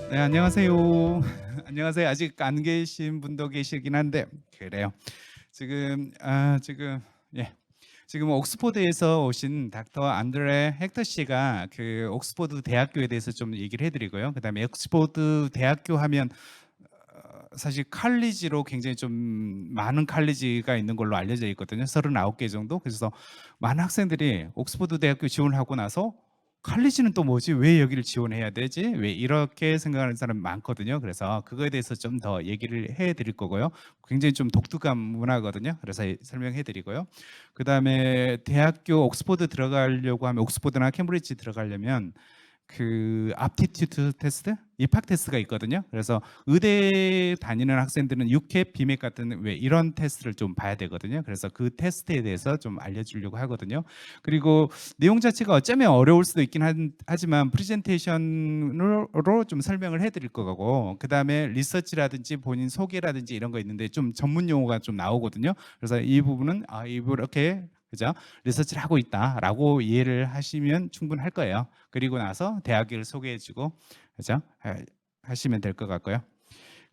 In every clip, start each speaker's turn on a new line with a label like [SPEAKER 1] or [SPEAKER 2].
[SPEAKER 1] 네, 안녕하세요. 안녕하세요. 아직 안 계신 분도 계시긴 한데 그래요. 지금 예. 지금 옥스포드에서 오신 닥터 안드레 헥터 씨가 그 옥스포드 대학교에 대해서 좀 얘기를 해드리고요. 그다음에 옥스포드 대학교 하면 사실 칼리지로 굉장히 좀 많은 칼리지가 있는 걸로 알려져 있거든요. 39개 정도. 그래서 많은 학생들이 옥스포드 대학교 지원하고 나서 칼리지는 또 뭐지? 왜 여기를 지원해야 되지? 왜 이렇게 생각하는 사람 많거든요. 그래서 그거에 대해서 좀 더 얘기를 해 드릴 거고요. 굉장히 좀 독특한 문화거든요. 그래서 설명해 드리고요. 그다음에 대학교 옥스포드 들어가려고 하면 옥스포드나 캠브리지 들어가려면 그 aptitude 테스트, 입학 테스트가 있거든요. 그래서 의대 다니는 학생들은 육회, 비맥 같은 왜 이런 테스트를 좀 봐야 되거든요. 그래서 그 테스트에 대해서 좀 알려주려고 하거든요. 그리고 내용 자체가 어쩌면 어려울 수도 있긴 하지만 프레젠테이션으로 좀 설명을 해드릴 거고, 그 다음에 리서치라든지 본인 소개라든지 이런 거 있는데 좀 전문 용어가 좀 나오거든요. 그래서 이 부분은 이렇게 그죠? 리서치를 하고 있다라고 이해를 하시면 충분할 거예요. 그리고 나서 대학을 소개해주고 그죠? 하시면 될 것 같고요.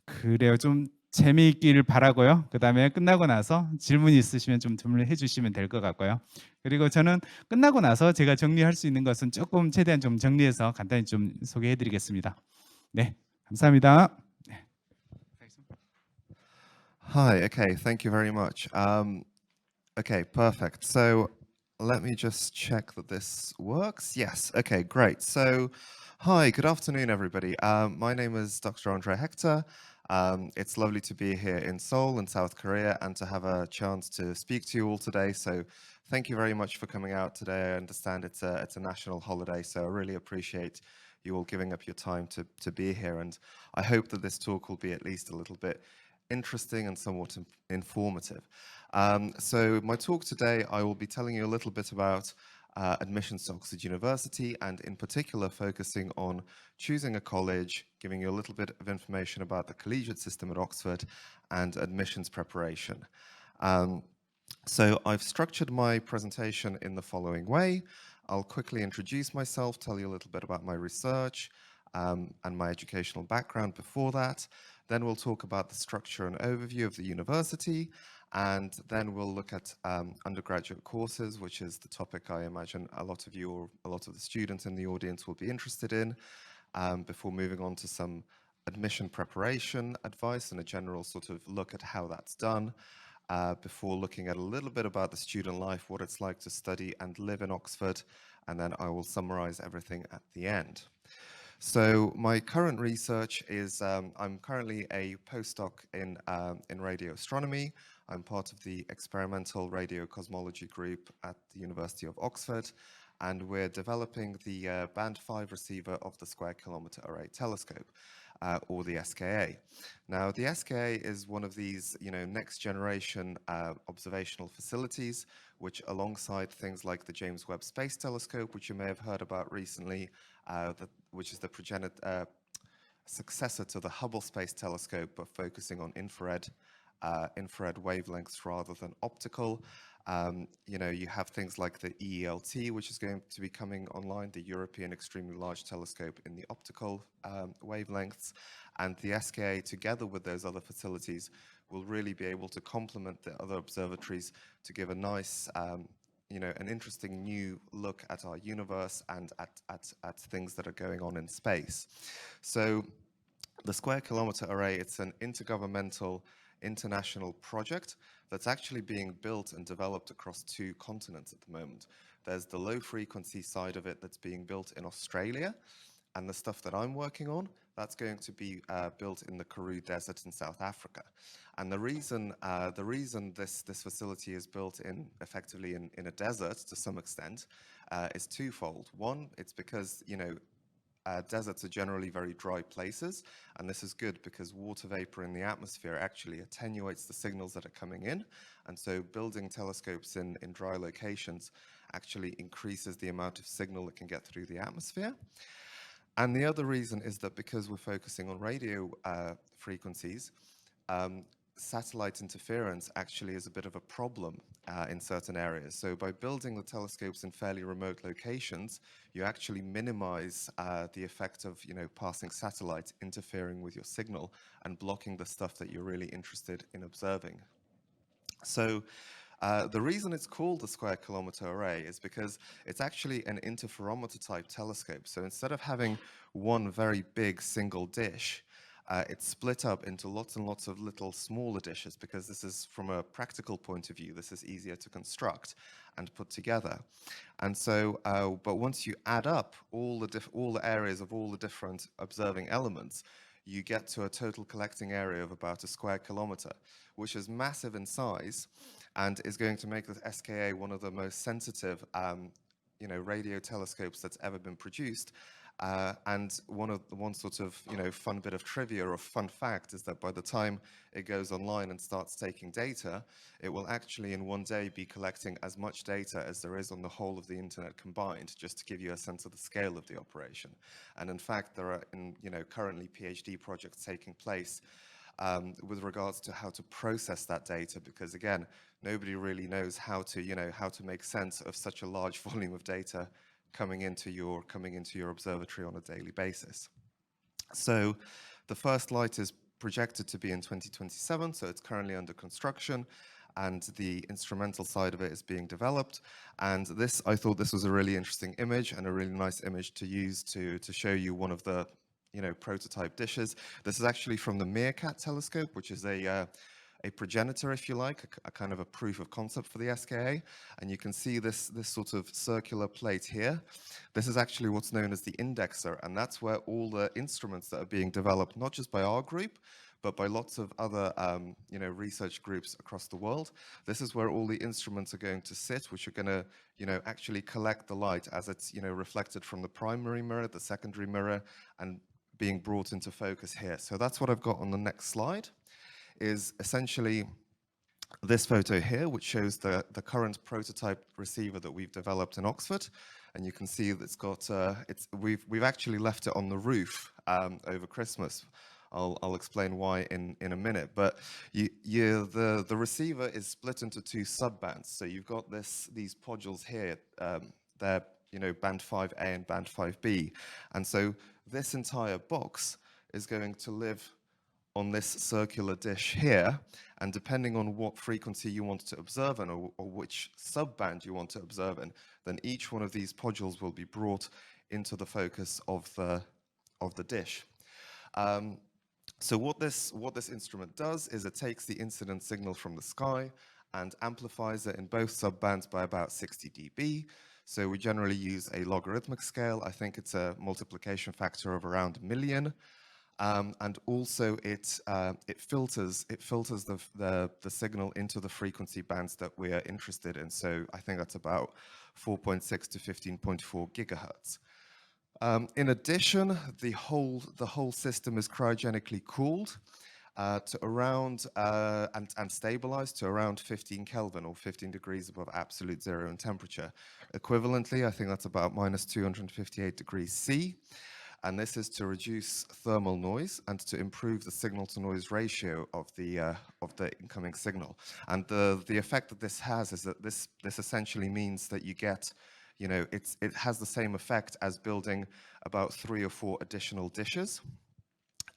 [SPEAKER 1] 그래요. 좀 재미있기를 바라고요. 그다음에 끝나고 나서 질문 있으시면 좀 질문해 주시면 될 것 같고요. 그리고 저는 끝나고 나서 제가 정리할 수 있는 것은 조금 최대한 좀 정리해서 간단히 좀 소개해 드리겠습니다. 네. 감사합니다. 네.
[SPEAKER 2] Hi, okay, thank you very much. Okay, perfect. So let me just check that this works. Yes, okay, great. So, hi, good afternoon, everybody. My name is Dr. Andre Hector. It's lovely to be here in Seoul, in South Korea, and to have a chance to speak to you all today. So, thank you very much for coming out today. I understand it's a national holiday, so I really appreciate you all giving up your time to be here. And I hope that this talk will be at least a little bit interesting and somewhat informative. So my talk today, I will be telling you a little bit about admissions to Oxford University, and in particular focusing on choosing a college, giving you a little bit of information about the collegiate system at Oxford and admissions preparation. So I've structured my presentation in the following way. I'll quickly introduce myself, tell you a little bit about my research and my educational background before that. Then we'll talk about the structure and overview of the university, and then we'll look at undergraduate courses, which is the topic I imagine a lot of you or a lot of the students in the audience will be interested in, before moving on to some admission preparation advice and a general sort of look at how that's done, before looking at a little bit about the student life, what it's like to study and live in Oxford, and then I will summarize everything at the end. So my current research is, I'm currently a postdoc in radio astronomy. I'm part of the experimental radio cosmology group at the University of Oxford, and we're developing the band 5 receiver of the Square Kilometre Array Telescope, or the SKA. Now, the SKA is one of these, next generation observational facilities, which alongside things like the James Webb Space Telescope, which you may have heard about recently, which is the successor to the Hubble Space Telescope, but focusing on infrared wavelengths rather than optical. You have things like the EELT, which is going to be coming online, the European Extremely Large Telescope in the optical wavelengths, and the SKA, together with those other facilities, will really be able to complement the other observatories to give a nice, an interesting new look at our universe and at things that are going on in space. So the Square Kilometre Array, it's an intergovernmental international project that's actually being built and developed across 2 continents at the moment. There's the low frequency side of it that's being built in Australia, and the stuff that I'm working on, that's going to be built in the Karoo Desert in South Africa. And the reason this facility is built effectively in a desert to some extent is twofold. One, it's because deserts are generally very dry places, and this is good because water vapor in the atmosphere actually attenuates the signals that are coming in, and so building telescopes in dry locations actually increases the amount of signal that can get through the atmosphere. And the other reason is that because we're focusing on radio frequencies, satellite interference actually is a bit of a problem in certain areas. So by building the telescopes in fairly remote locations, you actually minimize the effect of, passing satellites interfering with your signal and blocking the stuff that you're really interested in observing. So the reason it's called the Square Kilometre Array is because it's actually an interferometer type telescope. So instead of having one very big single dish, it's split up into lots and lots of little smaller dishes, because this is, from a practical point of view, this is easier to construct and put together. And so, but once you add up all the areas of all the different observing elements, you get to a total collecting area of about a square kilometre, which is massive in size and is going to make the SKA one of the most sensitive radio telescopes that's ever been produced. And one sort of fun bit of trivia or fun fact is that by the time it goes online and starts taking data, it will actually in one day be collecting as much data as there is on the whole of the internet combined, just to give you a sense of the scale of the operation. And in fact, there are currently PhD projects taking place with regards to how to process that data, because again, nobody really knows how to make sense of such a large volume of data coming into your observatory on a daily basis. So the first light is projected to be in 2027, so it's currently under construction, and the instrumental side of it is being developed. And I thought this was a really interesting image and a really nice image to use to show you one of the prototype dishes. This is actually from the Meerkat telescope, which is a progenitor, if you like, a kind of a proof of concept for the SKA. And you can see this sort of circular plate here. This is actually what's known as the indexer, and that's where all the instruments that are being developed, not just by our group, but by lots of other research groups across the world. This is where all the instruments are going to sit, which are going to actually collect the light as it's reflected from the primary mirror, the secondary mirror, and being brought into focus here. So that's what I've got on the next slide, is essentially this photo here, which shows the current prototype receiver that we've developed in Oxford. And you can see that it's got, we've actually left it on the roof over Christmas. I'll explain why in a minute. But the receiver is split into two subbands. So you've got these modules here. They're band 5A and band 5B. And so this entire box is going to live on this circular dish here, and depending on what frequency you want to observe in, or which subband you want to observe in, then each one of these modules will be brought into the focus of the dish. So what this instrument does is it takes the incident signal from the sky and amplifies it in both subbands by about 60 dB. So we generally use a logarithmic scale. I think it's a multiplication factor of around 1 million. And also it filters the signal into the frequency bands that we are interested in. So I think that's about 4.6 to 15.4 gigahertz. In addition, the whole system is cryogenically cooled to around and stabilized to around 15 Kelvin, or 15 degrees above absolute zero in temperature. Equivalently, I think that's about minus 258 degrees C. And this is to reduce thermal noise and to improve the signal-to-noise ratio of the incoming signal. And the effect that this has is that this essentially means that you get, it has the same effect as building about 3 or 4 additional dishes,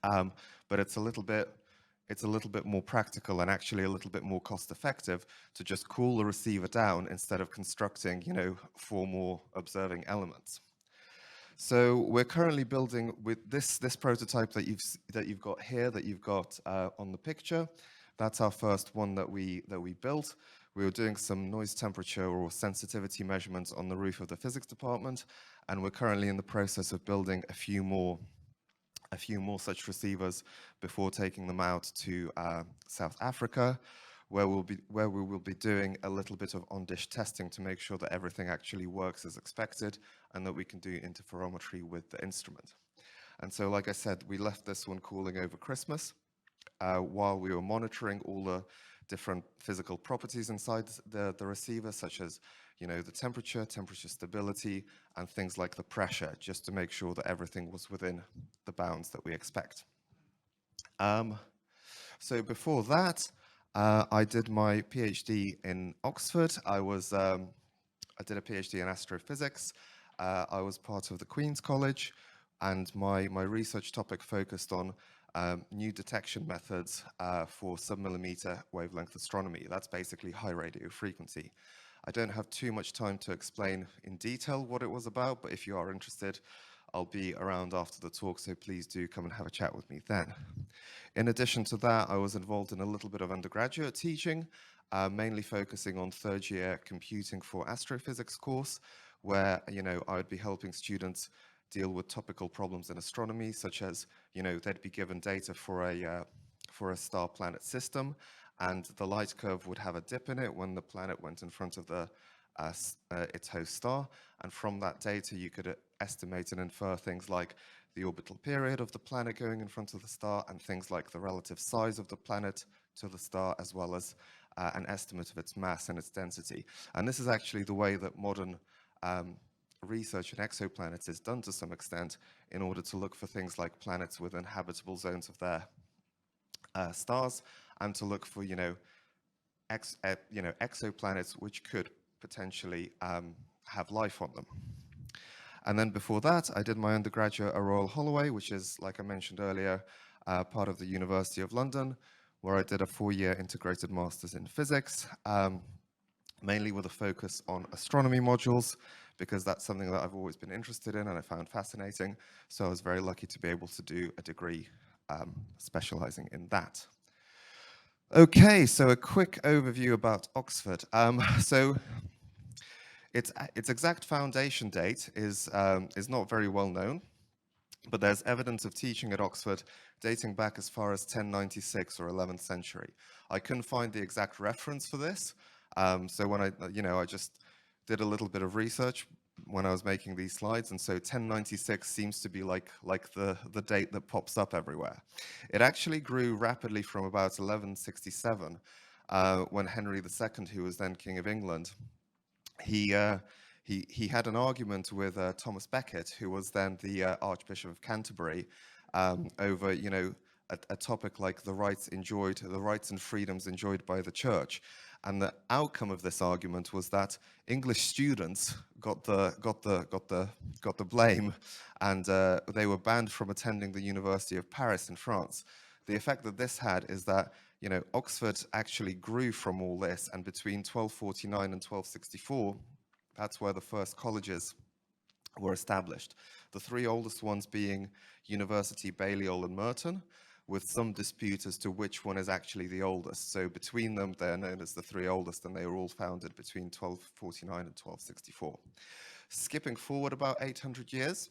[SPEAKER 2] but it's a little bit more practical and actually a little bit more cost-effective to just cool the receiver down instead of constructing, 4 more observing elements. So we're currently building with this prototype that you've got here, that you've got on the picture. That's our first one that we built. We were doing some noise temperature or sensitivity measurements on the roof of the physics department, and we're currently in the process of building a few more such receivers before taking them out to South Africa, where we will be doing a little bit of on-dish testing to make sure that everything actually works as expected and that we can do interferometry with the instrument. And so, like I said, we left this one cooling over Christmas while we were monitoring all the different physical properties inside the receiver, such as the temperature stability, and things like the pressure, just to make sure that everything was within the bounds that we expect. So before that, I did my PhD in Oxford. I did a PhD in astrophysics. I was part of the Queen's College, and my research topic focused on new detection methods for submillimeter wavelength astronomy. That's basically high radio frequency. I don't have too much time to explain in detail what it was about, but if you are interested, I'll be around after the talk, so please do come and have a chat with me then. In addition to that, I was involved in a little bit of undergraduate teaching, mainly focusing on third-year computing for astrophysics course, where I would be helping students deal with topical problems in astronomy, such as they'd be given data for a star-planet system, and the light curve would have a dip in it when the planet went in front of its host star, and from that data you could estimate and infer things like the orbital period of the planet going in front of the star, and things like the relative size of the planet to the star, as well as an estimate of its mass and its density. And this is actually the way that modern research in exoplanets is done to some extent, in order to look for things like planets within habitable zones of their stars, and to look for exoplanets which could potentially have life on them. And then before that, I did my undergraduate at Royal Holloway, which is, like I mentioned earlier, part of the University of London, where I did a 4-year integrated master's in physics, mainly with a focus on astronomy modules, because that's something that I've always been interested in and I found fascinating. So I was very lucky to be able to do a degree specializing in that. Okay, so a quick overview about Oxford. So its exact foundation date is not very well known, but there's evidence of teaching at Oxford dating back as far as 1096 or 11th century. I couldn't find the exact reference for this, so when I just did a little bit of research when I was making these slides, and so 1096 seems to be like the date that pops up everywhere. It actually grew rapidly from about 1167, when Henry II, who was then King of England, he had an argument with Thomas Becket, who was then the Archbishop of Canterbury, over a topic like the rights and freedoms enjoyed by the church. And the outcome of this argument was that English students got the blame, and they were banned from attending the University of Paris in France. The effect that this had is that Oxford actually grew from all this, and between 1249 and 1264, that's where the first colleges were established. The 3 oldest ones being University, Balliol, and Merton, with some dispute as to which one is actually the oldest. So between them, they're known as the 3 oldest, and they were all founded between 1249 and 1264. Skipping forward about 800 years,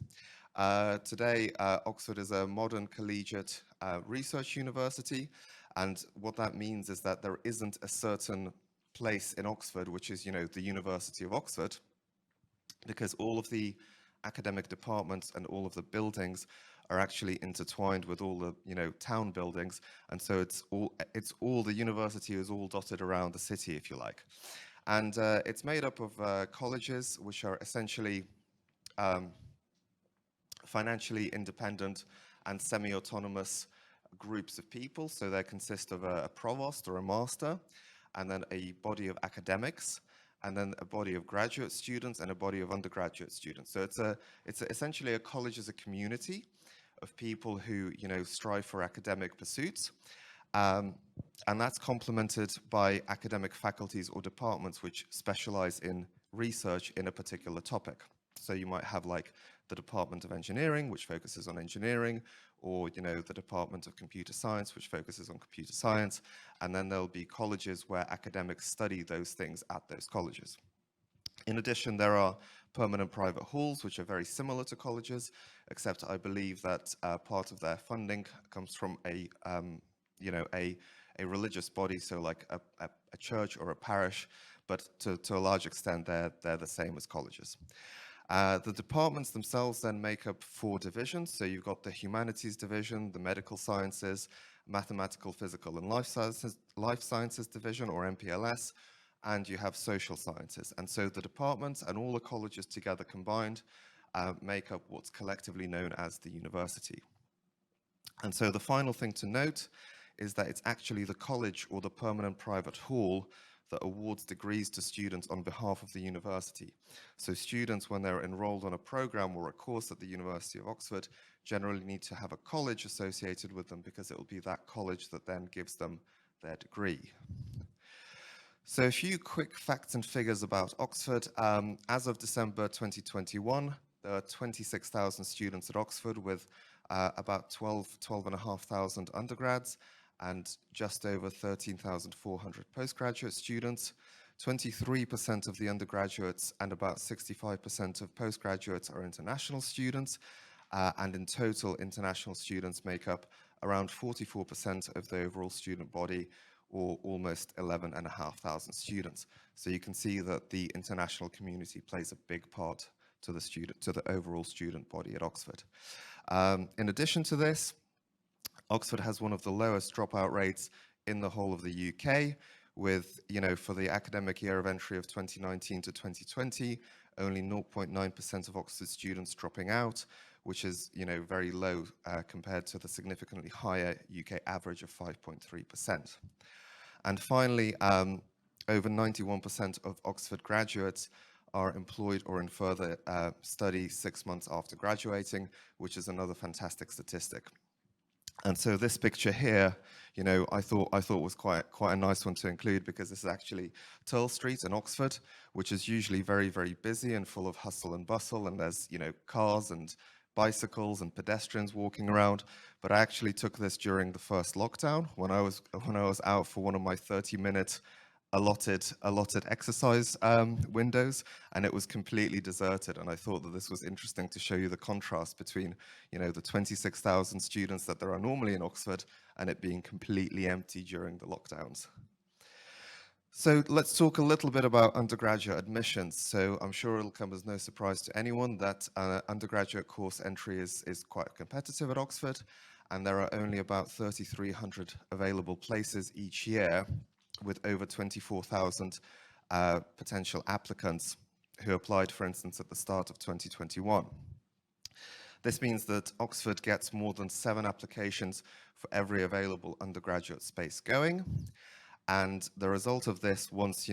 [SPEAKER 2] today Oxford is a modern collegiate research university, and what that means is that there isn't a certain place in Oxford, which is, the University of Oxford, because all of the academic departments and all of the buildings are actually intertwined with all the, town buildings, and so the university is all dotted around the city, if you like. And it's made up of colleges, which are essentially financially independent and semi-autonomous groups of people. So they consist of a provost or a master, and then a body of academics, and then a body of graduate students, and a body of undergraduate students. So it's essentially a college as a community of people who strive for academic pursuits, and that's complemented by academic faculties or departments which specialize in research in a particular topic. So you might have like the Department of Engineering, which focuses on engineering, or the Department of Computer Science, which focuses on computer science, and then there'll be colleges where academics study those things at those colleges. In addition, there are permanent private halls, which are very similar to colleges, except I believe that part of their funding comes from a religious body, so like a church or a parish, but to a large extent, they're the same as colleges. The departments themselves then make up 4 divisions. So you've got the humanities division, the medical sciences, mathematical, physical, and life sciences division, or MPLS, and you have social sciences. And so the departments and all the colleges together combined make up what's collectively known as the university. And so the final thing to note is that it's actually the college or the permanent private hall that awards degrees to students on behalf of the university. So students, when they're enrolled on a program or a course at the University of Oxford, generally need to have a college associated with them because it will be that college that then gives them their degree. So a few quick facts and figures about Oxford. As of December 2021, there are 26,000 students at Oxford with about 12,500 undergrads and just over 13,400 postgraduate students. 23% of the undergraduates and about 65% of postgraduates are international students, and in total, international students make up around 44% of the overall student body, or almost 11,500 students. So you can see that the international community plays a big part to the overall student body at Oxford. In addition to this, Oxford has one of the lowest dropout rates in the whole of the UK, with, for the academic year of entry of 2019 to 2020, only 0.9% of Oxford students dropping out, which is, very low compared to the significantly higher UK average of 5.3%. And finally, over 91% of Oxford graduates are employed or in further study 6 months after graduating, which is another fantastic statistic. And so this picture here, I thought was quite a nice one to include, because this is actually Turl Street in Oxford, which is usually very, very busy and full of hustle and bustle, and there's cars and bicycles and pedestrians walking around. But I actually took this during the first lockdown when I was out for one of my 30-minute allotted exercise windows, and it was completely deserted. And I thought that this was interesting to show you the contrast between, the 26,000 students that there are normally in Oxford and it being completely empty during the lockdowns. So let's talk a little bit about undergraduate admissions. So I'm sure it'll come as no surprise to anyone that undergraduate course entry is quite competitive at Oxford, and there are only about 3,300 available places each year, with over 24,000 potential applicants who applied, for instance, at the start of 2021. This means that Oxford gets more than 7 applications for every available undergraduate space going. And the result of this, once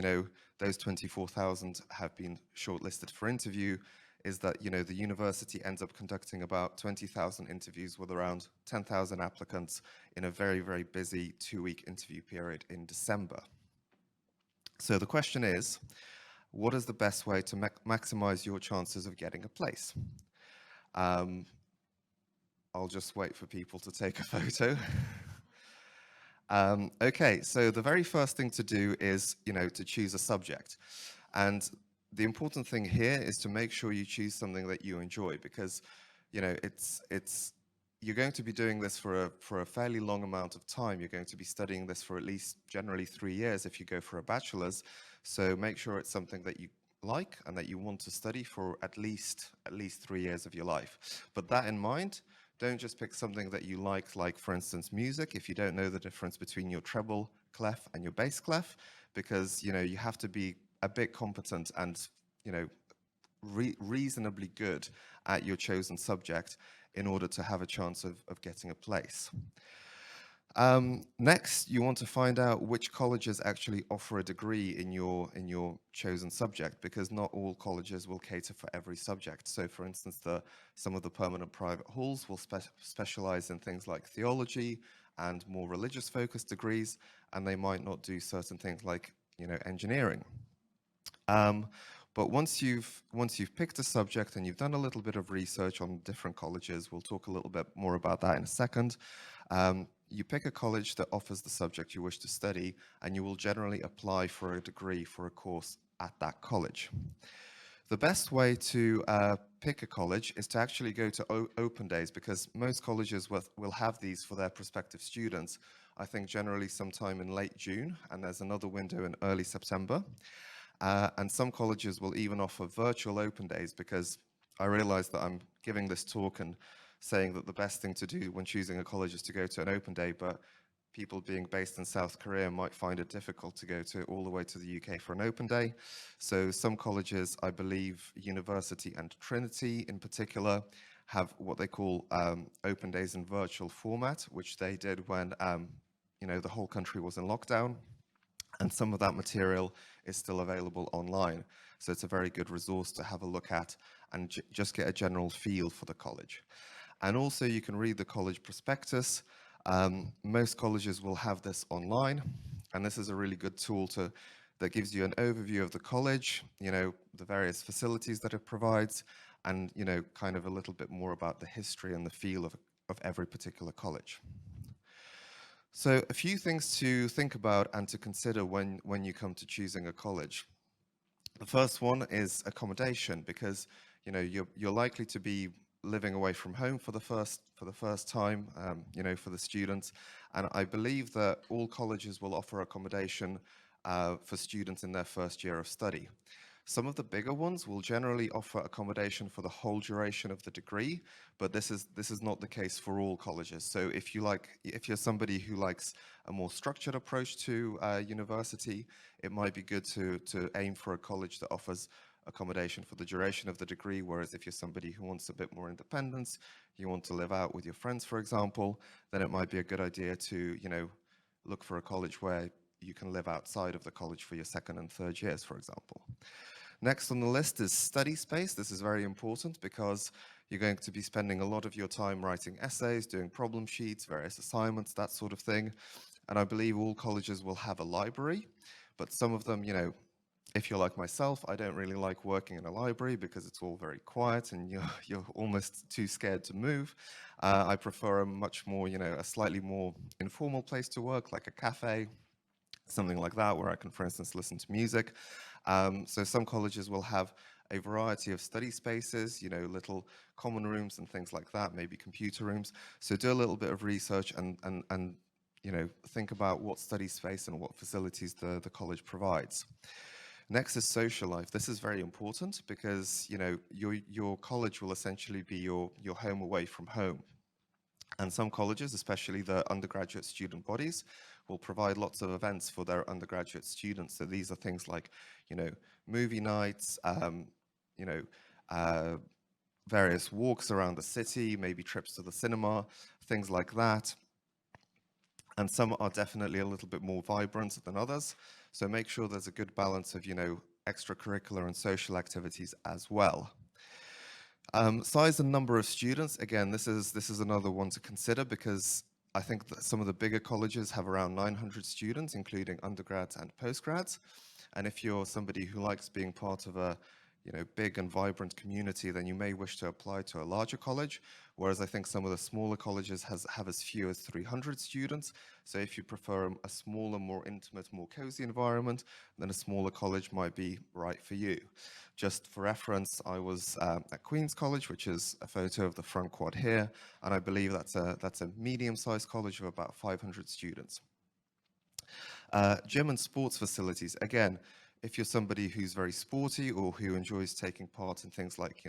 [SPEAKER 2] those 24,000 have been shortlisted for interview, is that the university ends up conducting about 20,000 interviews with around 10,000 applicants in a very, very busy 2-week interview period in December. So the question is, what is the best way to maximize your chances of getting a place? I'll just wait for people to take a photo. Okay, so the very first thing to do is, to choose a subject. And the important thing here is to make sure you choose something that you enjoy, because, you're going to be doing this for a fairly long amount of time. You're going to be studying this for at least generally 3 years if you go for a bachelor's. So make sure it's something that you like and that you want to study for at least 3 years of your life. But that in mind, don't just pick something that you like, for instance, music, if you don't know the difference between your treble clef and your bass clef, because, you have to be a bit competent and, reasonably good at your chosen subject in order to have a chance of getting a place. Next, you want to find out which colleges actually offer a degree in your chosen subject, because not all colleges will cater for every subject. So, for instance, some of the permanent private halls will specialize in things like theology and more religious-focused degrees, and they might not do certain things like engineering. But once you've picked a subject and you've done a little bit of research on different colleges, we'll talk a little bit more about that in a second. You pick a college that offers the subject you wish to study, and you will generally apply for a degree for a course at that college. The best way to pick a college is to actually go to open days, because most colleges will have these for their prospective students, I think generally sometime in late June, and there's another window in early September. And some colleges will even offer virtual open days, because I realize that I'm giving this talk and saying that the best thing to do when choosing a college is to go to an open day, but people being based in South Korea might find it difficult to go all the way to the UK for an open day. So some colleges, I believe University and Trinity in particular, have what they call open days in virtual format, which they did when the whole country was in lockdown, and some of that material is still available online. So it's a very good resource to have a look at and just get a general feel for the college. And also you can read the college prospectus. Most colleges will have this online, and this is a really good tool that gives you an overview of the college, the various facilities that it provides, and kind of a little bit more about the history and the feel of every particular college. So a few things to think about and to consider when you come to choosing a college. The first one is accommodation, because you're likely to be living away from home for the first time, for the students. And I believe that all colleges will offer accommodation for students in their first year of study. Some of the bigger ones will generally offer accommodation for the whole duration of the degree, but this is not the case for all colleges. So if you're somebody who likes a more structured approach to university, it might be good to aim for a college that offers accommodation for the duration of the degree, whereas if you're somebody who wants a bit more independence, you want to live out with your friends, for example, then it might be a good idea to, look for a college where you can live outside of the college for your second and third years, for example. Next on the list is study space. This is very important because you're going to be spending a lot of your time writing essays, doing problem sheets, various assignments, that sort of thing. And I believe all colleges will have a library, but some of them, if you're like myself, I don't really like working in a library because it's all very quiet and you're almost too scared to move. I prefer a much more, a slightly more informal place to work, like a cafe, something like that, where I can, for instance, listen to music. So some colleges will have a variety of study spaces, little common rooms and things like that, maybe computer rooms. So do a little bit of research and think about what study space and what facilities the college provides. Next is social life. This is very important because your college will essentially be your home away from home. And some colleges, especially the undergraduate student bodies, will provide lots of events for their undergraduate students. So these are things like, movie nights, various walks around the city, maybe trips to the cinema, things like that. And some are definitely a little bit more vibrant than others. So make sure there's a good balance of, extracurricular and social activities as well. Size and number of students, again, this is another one to consider because I think that some of the bigger colleges have around 900 students, including undergrads and postgrads. And if you're somebody who likes being part of a big and vibrant community, then you may wish to apply to a larger college, whereas I think some of the smaller colleges have as few as 300 students. So if you prefer a smaller, more intimate, more cozy environment, then a smaller college might be right for you. Just for reference, I was at Queen's College, which is a photo of the front quad here, and I believe that's a medium-sized college of about 500 students. Gym and sports facilities, again, if you're somebody who's very sporty or who enjoys taking part in things like,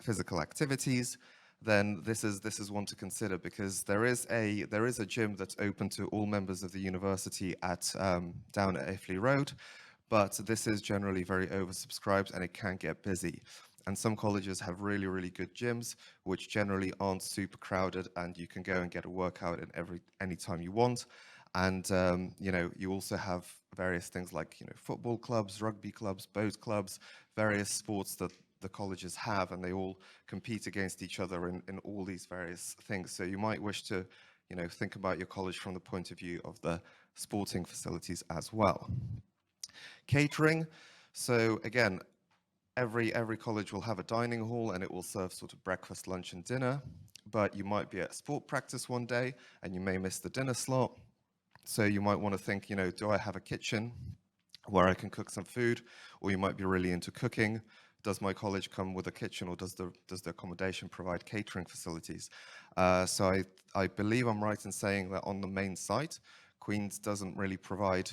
[SPEAKER 2] physical activities, then this is one to consider because there is a gym that's open to all members of the university at down at Iffley Road, but this is generally very oversubscribed and it can get busy. And some colleges have really, really good gyms, which generally aren't super crowded, and you can go and get a workout in any time you want. And you also have various things like football clubs, rugby clubs, boat clubs, various sports that the colleges have, and they all compete against each other in all these various things. So you might wish to think about your college from the point of view of the sporting facilities as well. Catering. So again, every college will have a dining hall and it will serve sort of breakfast, lunch and dinner, but you might be at sport practice one day and you may miss the dinner slot. So you might want to think, do I have a kitchen where I can cook some food? Or you might be really into cooking. Does my college come with a kitchen, or does the accommodation provide catering facilities? So I believe I'm right in saying that on the main site, Queen's doesn't really provide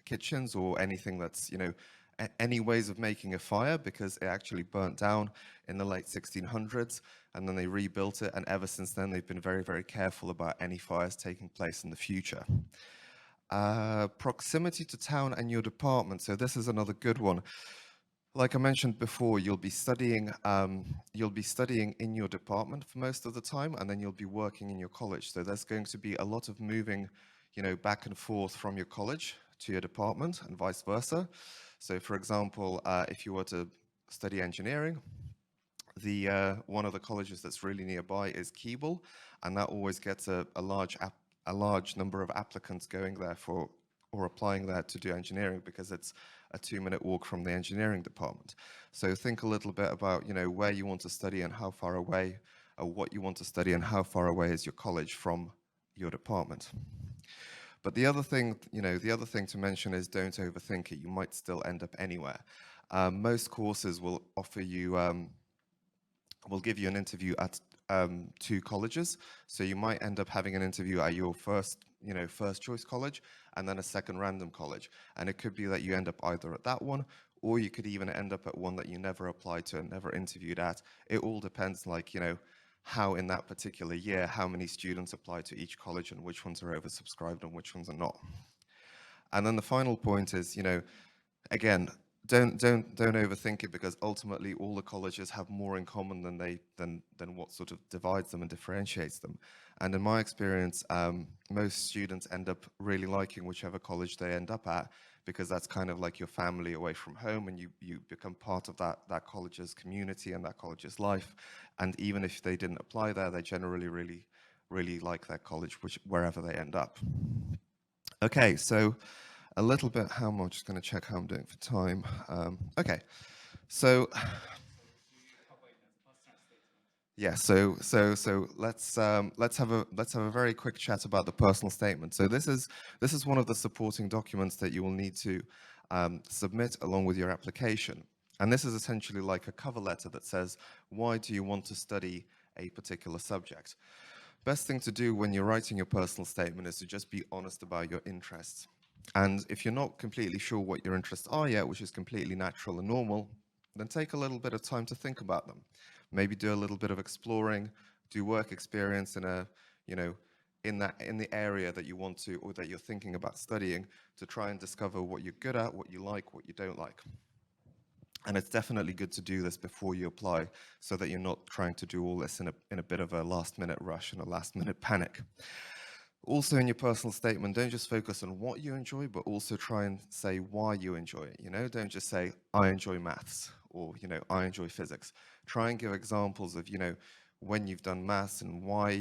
[SPEAKER 2] kitchens or anything that's, any ways of making a fire, because it actually burnt down in the late 1600s and then they rebuilt it, and ever since then they've been very, very careful about any fires taking place in the future. Proximity to town and your department. So this is another good one. Like I mentioned before, you'll be studying in your department for most of the time, and then you'll be working in your college. So there's going to be a lot of moving, back and forth from your college to your department and vice versa. So for example, if you were to study engineering, the one of the colleges that's really nearby is Keble, and that always gets a large number of applicants going there for or applying there to do engineering because it's a 2-minute walk from the engineering department. So think a little bit about where you want to study and how far away, or what you want to study and how far away is your college from your department. But the other thing to mention is don't overthink it. You might still end up anywhere. Most courses will offer you will give you an interview at 2 colleges. So you might end up having an interview at your first choice college and then a second random college. And it could be that you end up either at that one, or you could even end up at one that you never applied to and never interviewed at. It all depends, how in that particular year, how many students apply to each college and which ones are oversubscribed and which ones are not. And then the final point is, again, don't overthink it, because ultimately all the colleges have more in common than what sort of divides them and differentiates them. And in my experience, most students end up really liking whichever college they end up at, because that's kind of like your family away from home, and you become part of that college's community and that college's life. And even if they didn't apply there, they generally really like that college, wherever they end up. Okay, so a little bit, I'm just going to check how I'm doing for time. Okay, so yeah, so let's have a very quick chat about the personal statement. So this is one of the supporting documents that you will need to submit along with your application, and this is essentially like a cover letter that says, why do you want to study a particular subject? Best thing to do when you're writing your personal statement is to just be honest about your interests. And if you're not completely sure what your interests are yet, which is completely natural and normal, then take a little bit of time to think about them. Maybe do a little bit of exploring, do work experience in in the area that you want to, or that you're thinking about studying, to try and discover what you're good at, what you like, what you don't like. And it's definitely good to do this before you apply, so that you're not trying to do all this in a bit of a last-minute rush and a last-minute panic. Also, in your personal statement, don't just focus on what you enjoy, but also try and say why you enjoy it. Don't just say, I enjoy maths, or, I enjoy physics. Try and give examples of, when you've done maths and why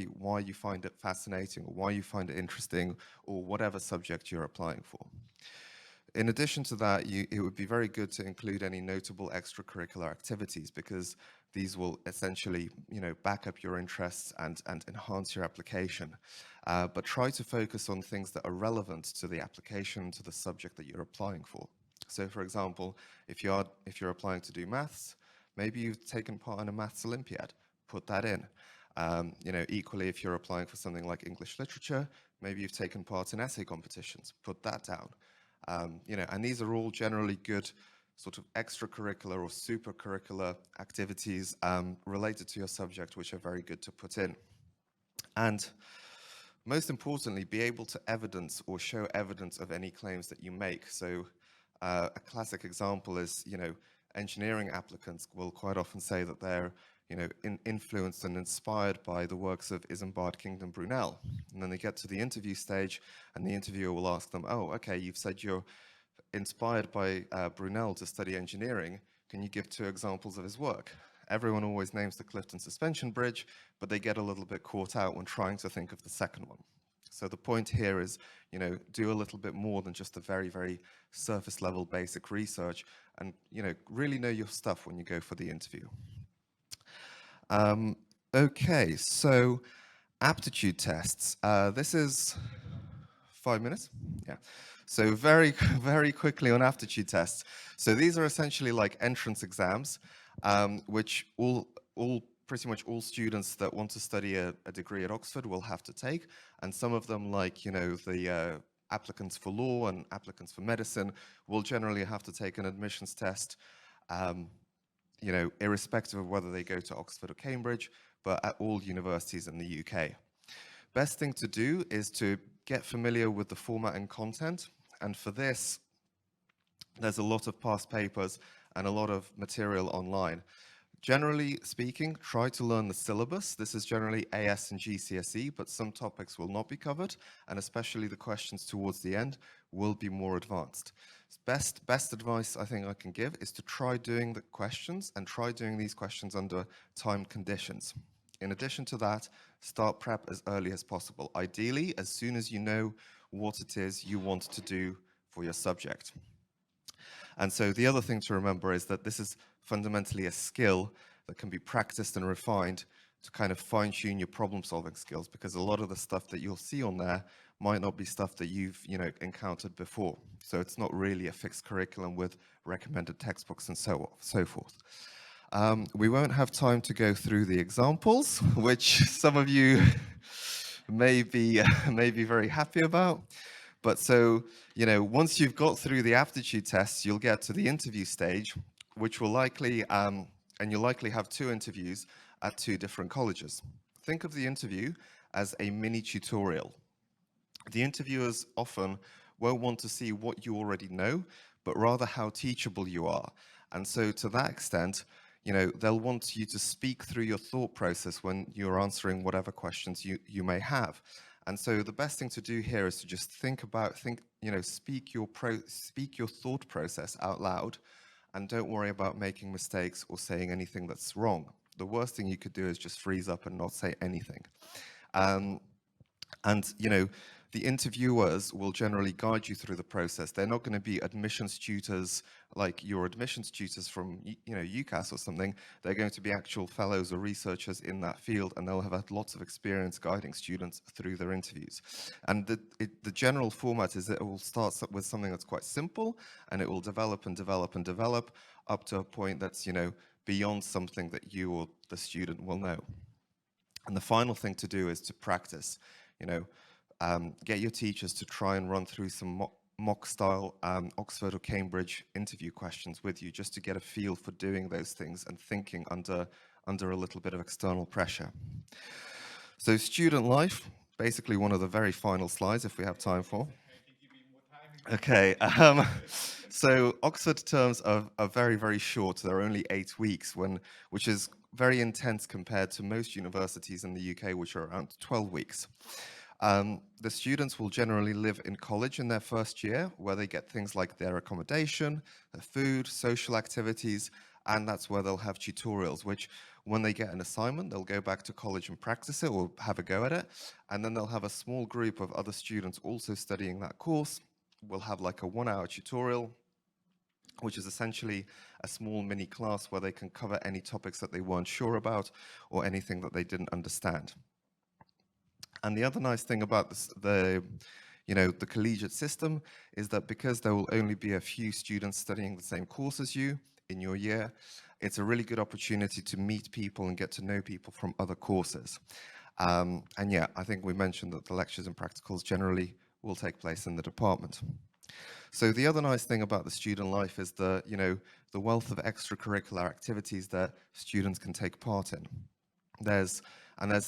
[SPEAKER 2] you find it fascinating, or why you find it interesting, or whatever subject you're applying for. In addition to that, it would be very good to include any notable extracurricular activities, because these will essentially, back up your interests and enhance your application. But try to focus on things that are relevant to the application, to the subject that you're applying for. So, for example, if you're applying to do maths, maybe you've taken part in a maths Olympiad. Put that in. Equally, if you're applying for something like English literature, maybe you've taken part in essay competitions. Put that down. And these are all generally good sort of extracurricular or supercurricular activities related to your subject, which are very good to put in. And most importantly, be able to evidence or show evidence of any claims that you make. So a classic example is, engineering applicants will quite often say that they're influenced and inspired by the works of Isambard Kingdom Brunel. And then they get to the interview stage, and the interviewer will ask them, oh, okay, you've said you're inspired by Brunel to study engineering. Can you give 2 examples of his work? Everyone always names the Clifton Suspension Bridge, but they get a little bit caught out when trying to think of the second one. So the point here is, do a little bit more than just a very, very surface level basic research, and, really know your stuff when you go for the interview. Okay, so aptitude tests. This is 5 minutes? Yeah. So very, very quickly on aptitude tests. So these are essentially like entrance exams, which pretty much all students that want to study a degree at Oxford will have to take. And some of them, like, the applicants for law and applicants for medicine, will generally have to take an admissions test, irrespective of whether they go to Oxford or Cambridge, but at all universities in the UK. Best thing to do is to get familiar with the format and content. And for this, there's a lot of past papers and a lot of material online. Generally speaking, try to learn the syllabus. This is generally AS and GCSE, but some topics will not be covered, and especially the questions towards the end will be more advanced. Best advice I think I can give is to try doing the questions and try doing these questions under time conditions. In addition to that, start prep as early as possible. Ideally, as soon as you know what it is you want to do for your subject. And so the other thing to remember is that this is fundamentally a skill that can be practiced and refined to kind of fine-tune your problem-solving skills, because a lot of the stuff that you'll see on there might not be stuff that you've encountered before. So it's not really a fixed curriculum with recommended textbooks and so forth. We won't have time to go through the examples, which some of you may be very happy about. But so, once you've got through the aptitude tests, you'll get to the interview stage, which will likely, and you'll likely have 2 interviews at 2 different colleges. Think of the interview as a mini tutorial. The interviewers often won't want to see what you already know, but rather how teachable you are. And so to that extent, they'll want you to speak through your thought process when you're answering whatever questions you may have. And so the best thing to do here is to just speak your thought process out loud, and don't worry about making mistakes or saying anything that's wrong. The worst thing you could do is just freeze up and not say anything. The interviewers will generally guide you through the process. They're not going to be admissions tutors like your admissions tutors from UCAS or something. They're going to be actual fellows or researchers in that field, and they'll have had lots of experience guiding students through their interviews. And the general format is that it will start with something that's quite simple, and it will develop and develop and develop up to a point that's beyond something that you or the student will know. And the final thing to do is to practice. Get your teachers to try and run through some mock-style Oxford or Cambridge interview questions with you, just to get a feel for doing those things and thinking under a little bit of external pressure. So student life, basically one of the very final slides, if we have time for. Okay, so Oxford terms are very, very short. They're only 8 weeks, which is very intense compared to most universities in the UK, which are around 12 weeks. The students will generally live in college in their first year, where they get things like their accommodation, their food, social activities, and that's where they'll have tutorials, which when they get an assignment, they'll go back to college and practice it or have a go at it. And then they'll have a small group of other students also studying that course. We'll have like a 1-hour tutorial, which is essentially a small mini class where they can cover any topics that they weren't sure about or anything that they didn't understand. And the other nice thing about the collegiate system is that because there will only be a few students studying the same course as you in your year, it's a really good opportunity to meet people and get to know people from other courses. And yeah, I think we mentioned that the lectures and practicals generally will take place in the department. So the other nice thing about the student life is the wealth of extracurricular activities that students can take part in. There's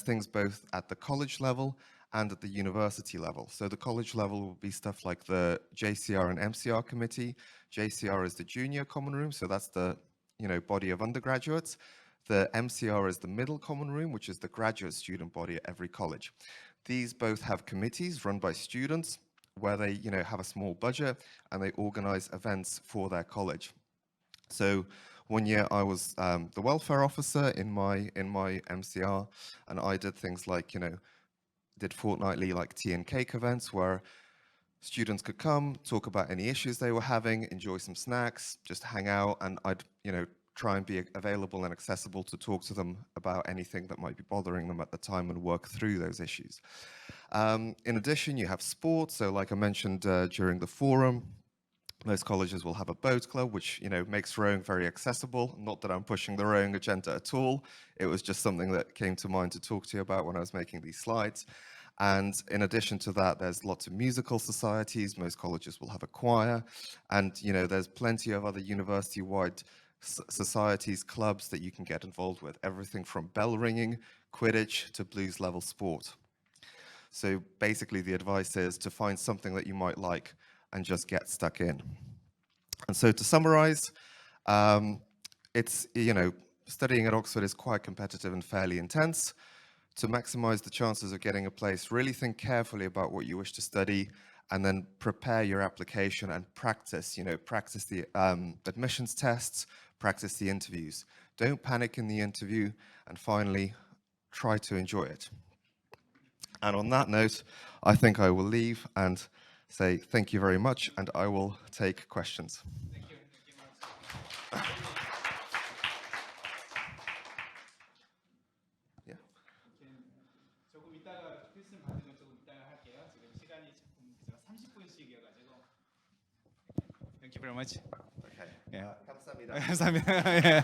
[SPEAKER 2] things both at the college level and at the university level. So the college level will be stuff like the JCR and MCR committee. JCR is the junior common room, so that's the body of undergraduates. The MCR is the middle common room, which is the graduate student body at every college. These both have committees run by students where they have a small budget and they organize events for their college. So one year I was the welfare officer in my MCR, and I did things like did fortnightly like tea and cake events where students could come, talk about any issues they were having, enjoy some snacks, just hang out, and I'd try and be available and accessible to talk to them about anything that might be bothering them at the time and work through those issues. In addition, you have sports. So like I mentioned during the forum, most colleges will have a boat club, which makes rowing very accessible. Not that I'm pushing the rowing agenda at all. It was just something that came to mind to talk to you about when I was making these slides. And in addition to that, there's lots of musical societies. Most colleges will have a choir. And there's plenty of other university-wide societies, clubs that you can get involved with. Everything from bell ringing, Quidditch, to blues level sport. So basically the advice is to find something that you might like and just get stuck in. And so to summarize, It's, you know, studying at Oxford is quite competitive and fairly intense. To maximize the chances of getting a place, really think carefully about what you wish to study and then prepare your application and practice, practice the admissions tests, practice the interviews. Don't panic in the interview, and finally, try to enjoy it. And on that note, I think I will leave and say thank you very much, and I will take questions.
[SPEAKER 1] Thank you. Thank you much.
[SPEAKER 2] Yeah.
[SPEAKER 1] 조금 이따가 필승 받는 건 조금 이따가 할게요. 지금 시간이 조금 30분씩이어가지고. Thank you very much.
[SPEAKER 2] Okay.
[SPEAKER 1] Yeah.
[SPEAKER 2] 감사합니다.
[SPEAKER 1] 감사합니다. 예.